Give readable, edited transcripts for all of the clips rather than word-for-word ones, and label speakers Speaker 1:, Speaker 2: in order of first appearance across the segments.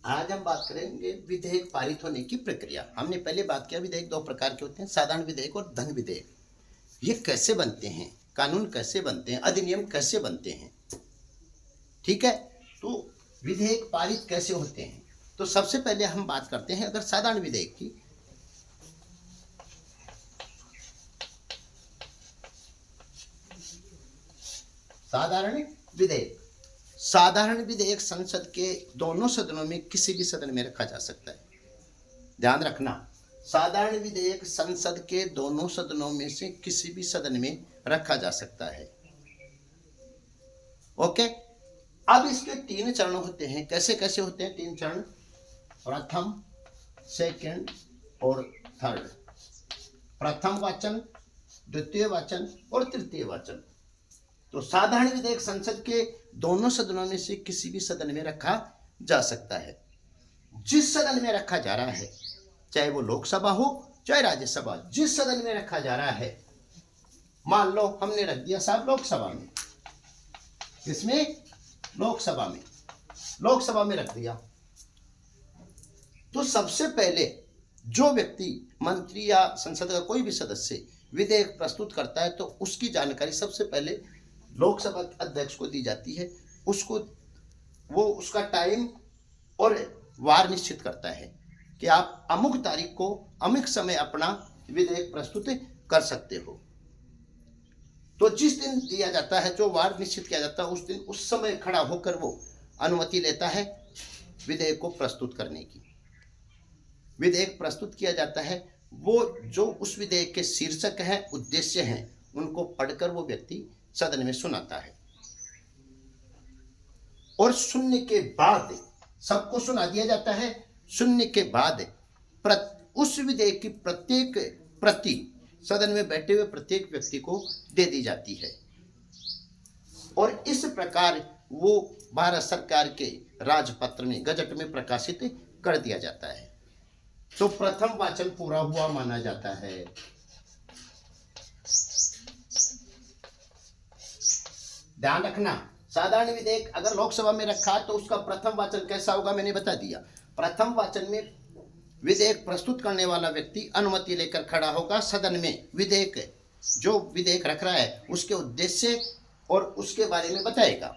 Speaker 1: आज हम बात करेंगे विधेयक पारित होने की प्रक्रिया। हमने पहले बात किया विधेयक दो प्रकार के होते हैं, साधारण विधेयक और धन विधेयक। ये कैसे बनते हैं, कानून कैसे बनते हैं, अधिनियम कैसे बनते हैं, ठीक है। तो विधेयक पारित कैसे होते हैं, तो सबसे पहले हम बात करते हैं अगर साधारण विधेयक की। साधारण विधेयक, साधारण विधेयक संसद के दोनों सदनों में किसी भी सदन में रखा जा सकता है। ध्यान रखना, साधारण विधेयक संसद के दोनों सदनों में से किसी भी सदन में रखा जा सकता है। ओके, अब इसके तीन चरण होते हैं। कैसे कैसे होते हैं तीन चरण? प्रथम, सेकंड और थर्ड। प्रथम वाचन, द्वितीय वाचन और तृतीय वाचन। तो साधारण विधेयक संसद के दोनों सदनों में से किसी भी सदन में रखा जा सकता है। जिस सदन में रखा जा रहा है, चाहे वो लोकसभा हो चाहे राज्यसभा, जिस सदन में रखा जा रहा है, मान लो हमने रख दिया साहब लोकसभा में, इसमें लोकसभा में रख दिया, तो सबसे पहले जो व्यक्ति, मंत्री या संसद का कोई भी सदस्य विधेयक प्रस्तुत करता है, तो उसकी जानकारी सबसे पहले लोकसभा अध्यक्ष को दी जाती है। वो उसका टाइम और वार निश्चित करता है कि आप अमुक तारीख को अमुक समय अपना विधेयक प्रस्तुत कर सकते हो। तो जिस दिन दिया जाता है, जो वार निश्चित किया जाता है, उस दिन उस समय खड़ा होकर वो अनुमति लेता है विधेयक को प्रस्तुत करने की। विधेयक प्रस्तुत किया जाता है, वो जो उस विधेयक के शीर्षक हैं, उद्देश्य हैं, उनको पढ़कर वो व्यक्ति सदन में सुनाता है। और सुनने के बाद सबको सुना दिया जाता है। सुनने के बाद उस विधेयक की प्रत्येक प्रति सदन में बैठे हुए प्रत्येक व्यक्ति को दे दी जाती है। और इस प्रकार वो भारत सरकार के राजपत्र में, गजट में प्रकाशित कर दिया जाता है। तो प्रथम वाचन पूरा हुआ माना जाता है। ध्यान रखना, साधारण विधेयक अगर लोकसभा में रखा तो उसका प्रथम वाचन कैसा होगा, मैंने बता दिया। प्रथम वाचन में विधेयक प्रस्तुत करने वाला व्यक्ति अनुमति लेकर खड़ा होगा सदन में, जो विधेयक रख रहा है उसके उद्देश्य और उसके बारे में बताएगा।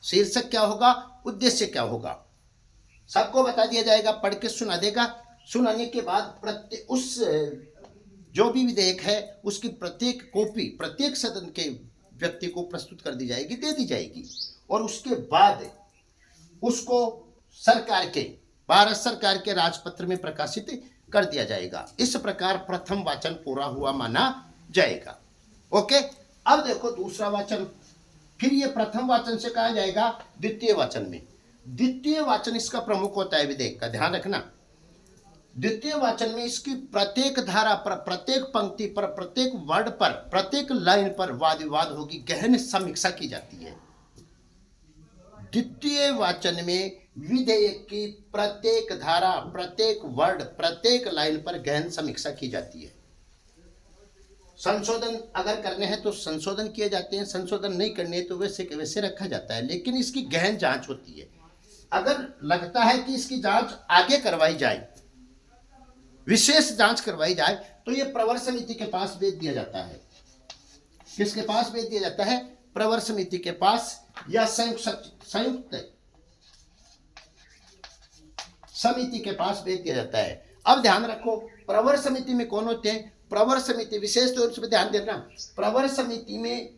Speaker 1: शीर्षक क्या होगा, उद्देश्य क्या होगा, सबको बता दिया जाएगा, पढ़ के सुना देगा। सुनाने के बाद उस जो भी विधेयक है उसकी प्रत्येक कॉपी प्रत्येक सदन के व्यक्ति को प्रस्तुत कर दी जाएगी, दे दी जाएगी। और उसके बाद उसको भारत सरकार के राजपत्र में प्रकाशित कर दिया जाएगा। इस प्रकार प्रथम वाचन पूरा हुआ माना जाएगा। ओके, अब देखो दूसरा वाचन, फिर ये प्रथम वाचन से कहा जाएगा द्वितीय वाचन में। द्वितीय वाचन इसका प्रमुख होता है विधेयक का, ध्यान रखना। द्वितीय वाचन में इसकी प्रत्येक धारा पर, प्रत्येक पंक्ति पर, प्रत्येक वर्ड पर, प्रत्येक लाइन पर वाद विवाद होगी, गहन समीक्षा की जाती है। द्वितीय वाचन में विधेयक की प्रत्येक धारा, प्रत्येक वर्ड, प्रत्येक लाइन पर गहन समीक्षा की जाती है। संशोधन अगर करने हैं तो संशोधन किए जाते हैं, संशोधन नहीं करने तो वैसे के वैसे रखा जाता है, लेकिन इसकी गहन जांच होती है। अगर लगता है कि इसकी जांच आगे करवाई जाए, विशेष जांच करवाई जाए, तो ये प्रवर समिति के पास भेज दिया जाता है। किसके पास भेज दिया जाता है? प्रवर समिति के पास या संयुक्त समिति के पास भेज दिया जाता है। अब ध्यान रखो, प्रवर समिति में कौन होते हैं? प्रवर समिति विशेष तौर से ध्यान देना, प्रवर समिति में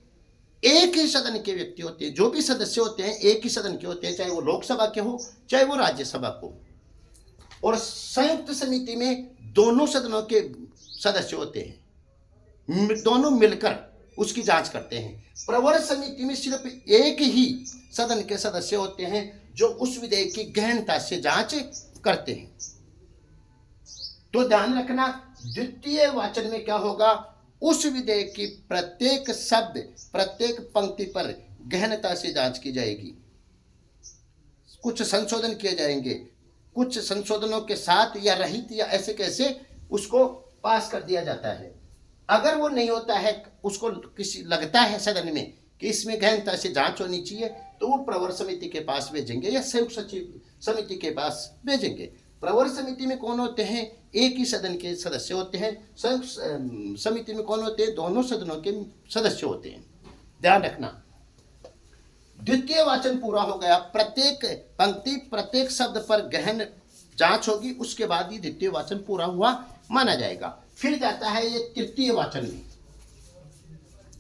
Speaker 1: एक ही सदन के व्यक्ति होते हैं। जो भी सदस्य होते हैं एक ही सदन के होते हैं, चाहे वो लोकसभा के हो चाहे वो राज्यसभा को। और संयुक्त समिति में दोनों सदनों के सदस्य होते हैं, दोनों मिलकर उसकी जांच करते हैं। प्रवर समिति में सिर्फ एक ही सदन के सदस्य होते हैं जो उस विधेयक की गहनता से जांच करते हैं। तो ध्यान रखना, द्वितीय वाचन में क्या होगा, उस विधेयक की प्रत्येक शब्द, प्रत्येक पंक्ति पर गहनता से जांच की जाएगी। कुछ संशोधन किए जाएंगे, कुछ संशोधनों के साथ या रहित या ऐसे कैसे उसको पास कर दिया जाता है। अगर वो नहीं होता है, उसको किसी लगता है सदन में कि इसमें गहनता से जांच होनी चाहिए, तो वो प्रवर समिति के पास भेजेंगे या संयुक्त सचिव समिति के पास भेजेंगे। प्रवर समिति में कौन होते हैं? एक ही सदन के सदस्य होते हैं। संयुक्त समिति में कौन होते हैं? दोनों सदनों के सदस्य होते हैं। ध्यान रखना, द्वितीय वाचन पूरा हो गया, प्रत्येक पंक्ति प्रत्येक शब्द पर गहन जांच होगी, उसके बाद ही द्वितीय वाचन पूरा हुआ माना जाएगा। फिर जाता है ये तृतीय वाचन में।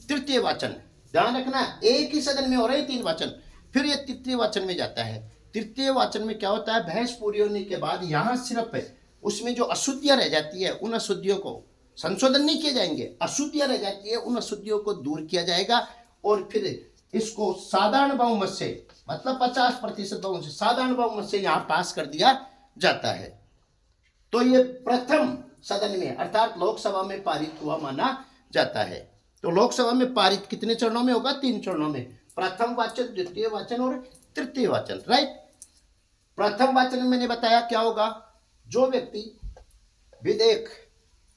Speaker 1: तृतीय वाचन ध्यान रखना, एक ही सदन में हो रहे 3 वाचन, फिर ये तृतीय वाचन में जाता है। तृतीय वाचन में क्या होता है? बहस पूरी होने के बाद यहाँ सिर्फ उसमें जो अशुद्धियां रह जाती है उन अशुद्धियों को संशोधन नहीं किए जाएंगे, अशुद्धियां रह जाती है उन अशुद्धियों को दूर किया जाएगा और फिर इसको साधारण बहुमत से, मतलब 50% बहुमत से, साधारण बहुमत से यहाँ पास कर दिया जाता है। तो ये प्रथम सदन में अर्थात लोकसभा में पारित हुआ माना जाता है। तो लोकसभा में पारित कितने चरणों में होगा? 3 चरणों में, प्रथम वाचन, द्वितीय वाचन और तृतीय वाचन। राइट। प्रथम वाचन में मैंने बताया क्या होगा? जो व्यक्ति विधेयक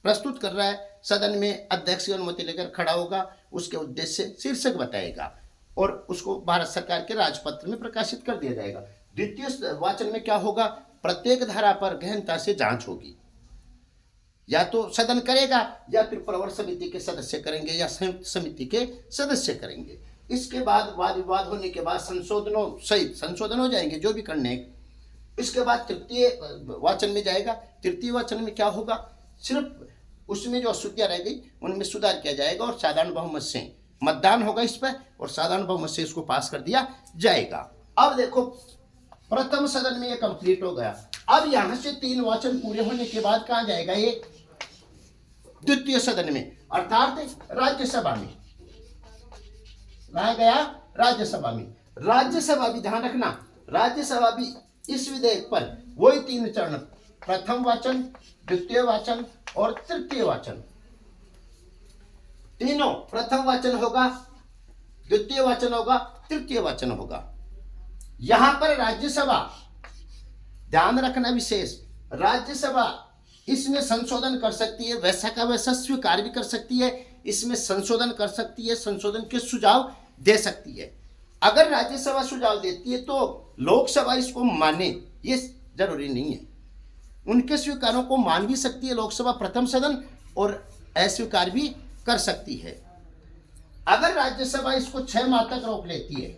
Speaker 1: प्रस्तुत कर रहा है सदन में अध्यक्ष की अनुमति लेकर खड़ा होगा, उसके उद्देश्य शीर्षक बताएगा और उसको भारत सरकार के राजपत्र में प्रकाशित कर दिया जाएगा। द्वितीय वाचन में क्या होगा? प्रत्येक धारा पर गहनता से जांच होगी, या तो सदन करेगा या फिर प्रवर समिति के सदस्य करेंगे या संयुक्त समिति के सदस्य करेंगे। इसके बाद वाद विवाद होने के बाद संशोधनों सहित संशोधन हो जाएंगे जो भी करने। इसके बाद तृतीय वाचन में जाएगा। तृतीय वाचन में क्या होगा? सिर्फ उसमें जो अशुद्धियां रह गई उनमें सुधार किया जाएगा और साधारण बहुमत से मतदान होगा इस पर और साधारण बहुमत से इसको पास कर दिया जाएगा। अब देखो, प्रथम सदन में ये कंप्लीट हो गया। अब यहां से 3 वाचन पूरे होने के बाद कहां जाएगा? ये द्वितीय सदन में अर्थात राज्यसभा में लाया गया। राज्यसभा में, राज्यसभा भी ध्यान रखना, राज्यसभा भी इस विधेयक पर वही 3 चरण, प्रथम वाचन, द्वितीय वाचन और तृतीय वाचन, तीनों, प्रथम वाचन होगा, द्वितीय वाचन होगा, तृतीय वाचन होगा। यहां पर राज्यसभा ध्यान रखना विशेष, राज्यसभा इसमें संशोधन कर सकती है, वैसा का वैसा स्वीकार भी कर सकती है, इसमें संशोधन कर सकती है, संशोधन के सुझाव दे सकती है। अगर राज्यसभा सुझाव देती है तो लोकसभा इसको माने, ये जरूरी नहीं है। उनके स्वीकारों को मान भी सकती है लोकसभा प्रथम सदन और अस्वीकार भी कर सकती है। अगर राज्यसभा इसको 6 माह तक रोक लेती है,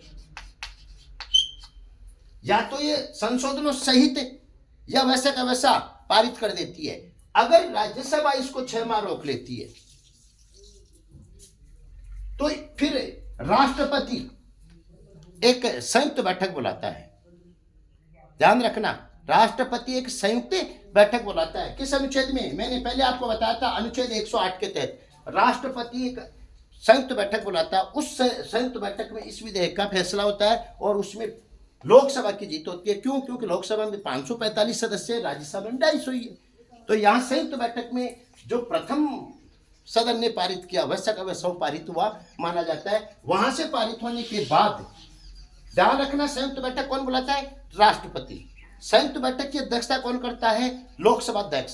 Speaker 1: या तो ये संशोधनों सहित या वैसा का वैसा पारित कर देती है। अगर राज्यसभा इसको 6 माह रोक लेती है तो फिर राष्ट्रपति एक संयुक्त बैठक बुलाता है। ध्यान रखना, राष्ट्रपति एक संयुक्त बैठक बुलाता है। किस अनुच्छेद में? मैंने पहले आपको बताया था, अनुच्छेद 108 के तहत राष्ट्रपति एक संयुक्त बैठक बुलाता है। उस संयुक्त बैठक में इस विधेयक का फैसला होता है और उसमें लोकसभा की जीत होती है। क्यों? क्योंकि लोकसभा में 545 सदस्य, राज्यसभा में 250 ही है। तो यहाँ संयुक्त बैठक में जो प्रथम सदन ने पारित किया वैसा का वैसा पारित हुआ माना जाता है। वहां से पारित होने के बाद ध्यान रखना, संयुक्त बैठक कौन बुलाता है? राष्ट्रपति। संयुक्त बैठक की अध्यक्षता कौन करता है? लोकसभा अध्यक्ष।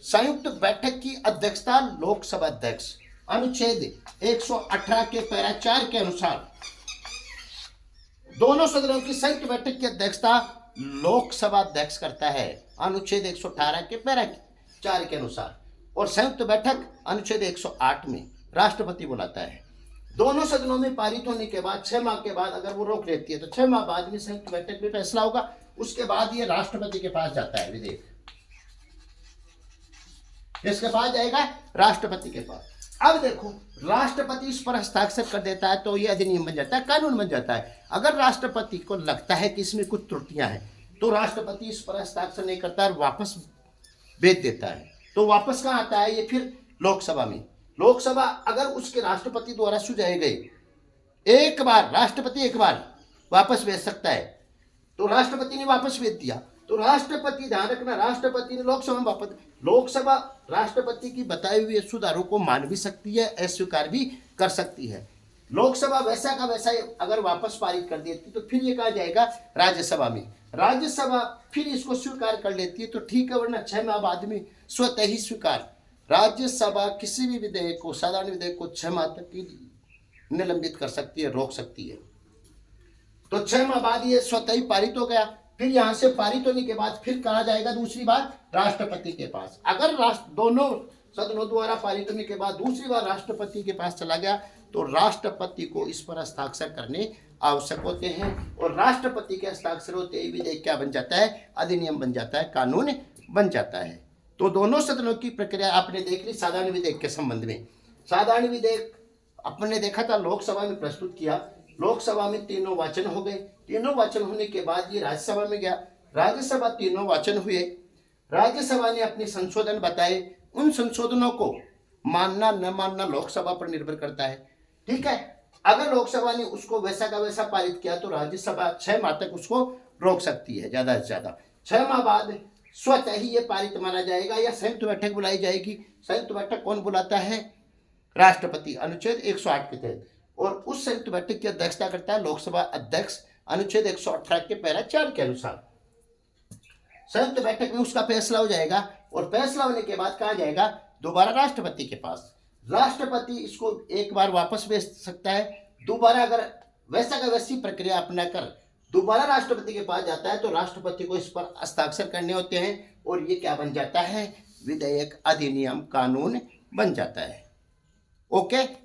Speaker 1: संयुक्त बैठक की अध्यक्षता लोकसभा अध्यक्ष अनुच्छेद 118 के पैरा 4 के अनुसार दोनों सदनों की संयुक्त बैठक की अध्यक्षता लोकसभा अध्यक्ष करता है, अनुच्छेद 118 के पैरा 4 के अनुसार। और संयुक्त बैठक अनुच्छेद 108 में राष्ट्रपति बुलाता है। दोनों सदनों में पारित होने के बाद 6 माह के बाद अगर वो रोक लेती है तो 6 माह बाद में संयुक्त बैठक में फैसला होगा। उसके बाद ये राष्ट्रपति के पास जाता है विधेयक, इसके पास जाएगा राष्ट्रपति के पास। अब देखो, राष्ट्रपति इस पर हस्ताक्षर कर देता है तो ये अधिनियम बन जाता है, कानून बन जाता है। अगर राष्ट्रपति को लगता है कि इसमें कुछ त्रुटियां हैं तो राष्ट्रपति इस पर हस्ताक्षर नहीं करता और वापस भेज देता है। तो वापस कहाँ आता है ये? फिर लोकसभा में। लोकसभा अगर उसके राष्ट्रपति द्वारा सुझाए गए, एक बार राष्ट्रपति एक बार वापस भेज सकता है, तो राष्ट्रपति ने वापस भेज दिया तो राष्ट्रपति, ध्यान रखना, राष्ट्रपति ने लोकसभा में वापस, लोकसभा राष्ट्रपति की बताए हुए सुधारों को मान भी सकती है, अस्वीकार भी कर सकती है। लोकसभा वैसा का वैसा अगर वापस पारित कर देती तो फिर ये कहा जाएगा राज्यसभा में। राज्यसभा फिर इसको स्वीकार कर लेती है तो ठीक है, वरना 6 माह बाद में स्वतः ही स्वीकार। राज्यसभा किसी भी विधेयक को, साधारण विधेयक को 6 माह तक की निलंबित कर सकती है, रोक सकती है। तो 6 माह बाद ये स्वतः ही पारित हो गया। फिर यहाँ से पारित होने के बाद फिर कहा जाएगा दूसरी बार राष्ट्रपति के पास। अगर दोनों सदनों द्वारा पारित होने के बाद दूसरी बार राष्ट्रपति के पास चला गया तो राष्ट्रपति को इस पर हस्ताक्षर करने आवश्यक होते हैं, और राष्ट्रपति के हस्ताक्षर होते ही विधेयक क्या बन जाता है, अधिनियम बन जाता है, कानून बन जाता है। तो दोनों सदनों की प्रक्रिया आपने देख ली साधारण विधेयक के संबंध में। साधारण विधेयक अपने देखा था लोकसभा में प्रस्तुत किया, लोकसभा में तीनों वाचन हो गए, तीनों वाचन होने के बाद ये राज्यसभा में गया, राज्यसभा तीनों वाचन हुए, राज्यसभा ने अपने संशोधन बताए, उन संशोधनों को मानना न मानना लोकसभा पर निर्भर करता है। ठीक है, अगर लोकसभा ने उसको वैसा का वैसा पारित किया तो राज्यसभा 6 माह तक उसको रोक सकती है, ज्यादा से ज्यादा 6 माह बाद स्वतः ही ये पारित माना जाएगा या संयुक्त बैठक बुलाई जाएगी। संयुक्त बैठक कौन बुलाता है, राष्ट्रपति, अनुच्छेद 108 के तहत, और उस संयुक्त बैठक की अध्यक्षता करता है लोकसभा अध्यक्ष, अनुच्छेद 118 के पैरा 4 के अनुसार। संयुक्त बैठक में उसका फैसला हो जाएगा, और फैसला होने के बाद कहा जाएगा दोबारा राष्ट्रपति के पास। राष्ट्रपति इसको एक बार वापस भेज सकता है, दोबारा अगर वैसा का वैसी प्रक्रिया अपनाकर दोबारा राष्ट्रपति के पास जाता है तो राष्ट्रपति को इस पर हस्ताक्षर करने होते हैं, और ये क्या बन जाता है, विधेयक, अधिनियम, कानून बन जाता है। ओके।